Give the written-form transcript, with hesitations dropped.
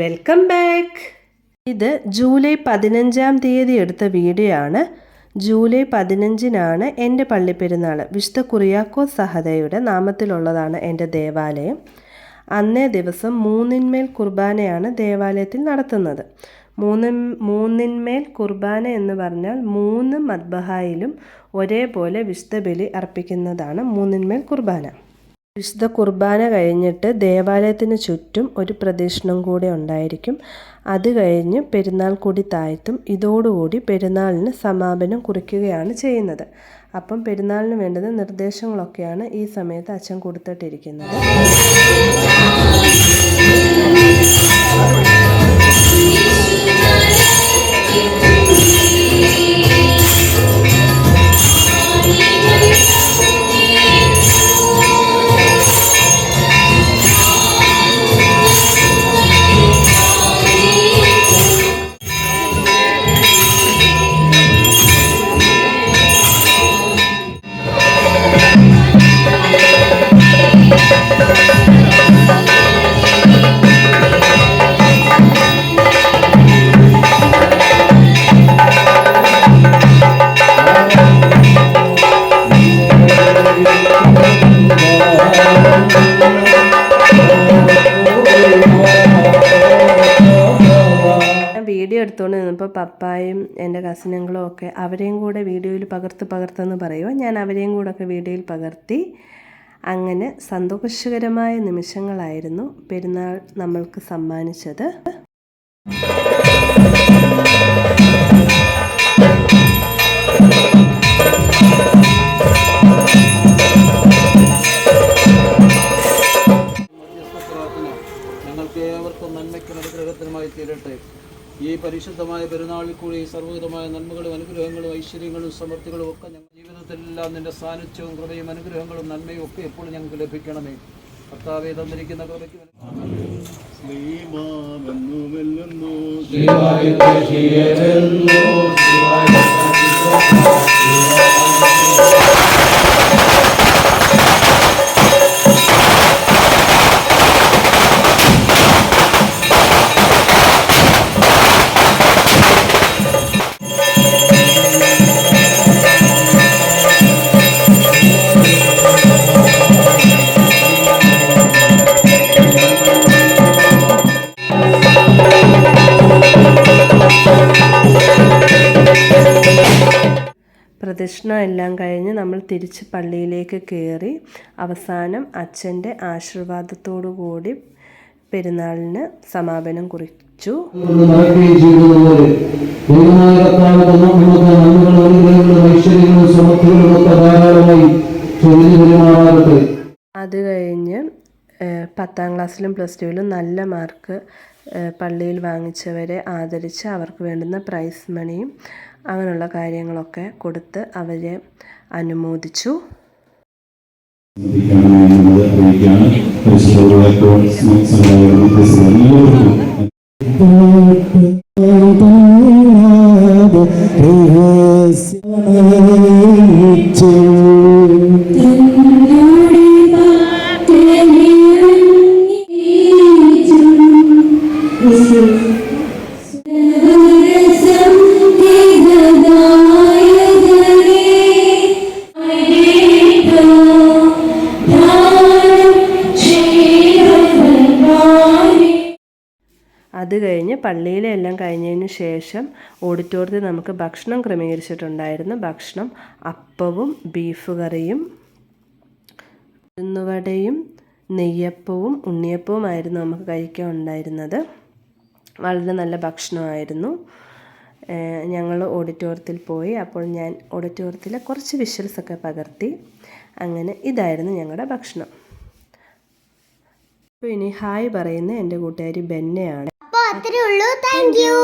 Welcome back. ഇത് July 15-ാം തീയതി എടുത്ത വീഡിയോ ആണ്. ജൂലൈ 15-നാണ് എൻ്റെ പള്ളിപ്പെരുന്നാൾ. വിശുദ്ധ കുറിയാക്കോസ് സഹദയുടെ നാമത്തിലുള്ളതാണ് എൻ്റെ ദേവാലയം. അന്നേ ദിവസം മൂന്നിന്മേൽ കുർബാനയാണ് ദേവാലയത്തിൽ നടത്തുന്നത്. മൂന്നിന്മേൽ കുർബാന എന്ന് പറഞ്ഞാൽ 3 മദ്ബഹായിലും ഒരേപോലെ വിശുദ്ധ ബലി അർപ്പിക്കുന്നതാണ് മൂന്നിന്മേൽ കുർബാന. വിശുദ്ധ കുർബാന കഴിഞ്ഞിട്ട് ദേവാലയത്തിന് ചുറ്റും ഒരു പ്രദക്ഷിണം കൂടെ ഉണ്ടായിരിക്കും. അത് കഴിഞ്ഞ് പെരുന്നാൾ കൂടി താഴ്ത്തും. ഇതോടുകൂടി പെരുന്നാളിന് സമാപനം കുറിക്കുകയാണ് ചെയ്യുന്നത്. അപ്പം പെരുന്നാളിന് വേണ്ടുന്ന നിർദ്ദേശങ്ങളൊക്കെയാണ് ഈ സമയത്ത് അച്ഛൻ കൊടുത്തിട്ടിരിക്കുന്നത്. വീഡിയോ എടുത്തുകൊണ്ട് നിന്നപ്പോൾ പപ്പായും എൻ്റെ കസിനുകളും ഒക്കെ അവരെയും കൂടെ വീഡിയോയിൽ പകർത്തെന്ന് പറയുമോ, ഞാൻ അവരെയും കൂടെ ഒക്കെ വീഡിയോയിൽ പകർത്തി. അങ്ങനെ സന്തോഷകരമായ നിമിഷങ്ങളായിരുന്നു പെരുന്നാൾ നമ്മൾക്ക് സമ്മാനിച്ചത്. ഞങ്ങൾക്ക് ഏവർക്കും നന്മയ്ക്കും അനുഗ്രഹത്തിനുമായി തീരട്ടെ. ഈ പരിശുദ്ധമായ പെരുന്നാളിൽ കൂടി സർവ്വവിധമായ നന്മകളും അനുഗ്രഹങ്ങളും ഐശ്വര്യങ്ങളും സമൃദ്ധികളും ഒക്കെ ഞങ്ങളുടെ ജീവിതത്തിലെല്ലാം നിന്റെ സാന്നിധ്യവും കൃപയും അനുഗ്രഹങ്ങളും നന്മയും ഒക്കെ എപ്പോഴും ഞങ്ങൾക്ക് ലഭിക്കണമേ. കർത്താവേ, തന്നിരിക്കുന്ന കൃപയ്ക്ക് പ്രദക്ഷിണം എല്ലാം കഴിഞ്ഞ് നമ്മൾ തിരിച്ച് പള്ളിയിലേക്ക് കയറി അവസാനം അച്ഛൻ്റെ ആശീർവാദത്തോടു കൂടി പെരുന്നാളിന് സമാപനം കുറിച്ചു. അത് കഴിഞ്ഞ് 10ാം ക്ലാസ്സിലും +2ലും നല്ല മാർക്ക് പള്ളിയിൽ വാങ്ങിച്ചവരെ ആദരിച്ച് അവർക്ക് വേണ്ടുന്ന പ്രൈസ് മണിയും അങ്ങനെയുള്ള കാര്യങ്ങളൊക്കെ കൊടുത്ത് അവരെ അനുമോദിച്ചു. അത് കഴിഞ്ഞ് പള്ളിയിലെ എല്ലാം കഴിഞ്ഞതിന് ശേഷം ഓഡിറ്റോറിയത്തിൽ നമുക്ക് ഭക്ഷണം ക്രമീകരിച്ചിട്ടുണ്ടായിരുന്നു. ഭക്ഷണം അപ്പവും ബീഫ് കറിയും ഉഴുന്നുവടയും നെയ്യപ്പവും ഉണ്ണിയപ്പവുമായിരുന്നു നമുക്ക് കഴിക്കാൻ ഉണ്ടായിരുന്നത്. വളരെ നല്ല ഭക്ഷണമായിരുന്നു. ഞങ്ങൾ ഓഡിറ്റോറിയത്തിൽ പോയി. അപ്പോൾ ഞാൻ ഓഡിറ്റോറിയത്തിലെ കുറച്ച് വിഷ്വൽസൊക്കെ പകർത്തി. അങ്ങനെ ഇതായിരുന്നു ഞങ്ങളുടെ ഭക്ഷണം. അപ്പോൾ ഇനി ഹായ് പറയുന്ന എൻ്റെ കൂട്ടുകാരി ബെന്നയാണ്. അപ്പോൾ അത്രേ ഉള്ളൂ. Thank you.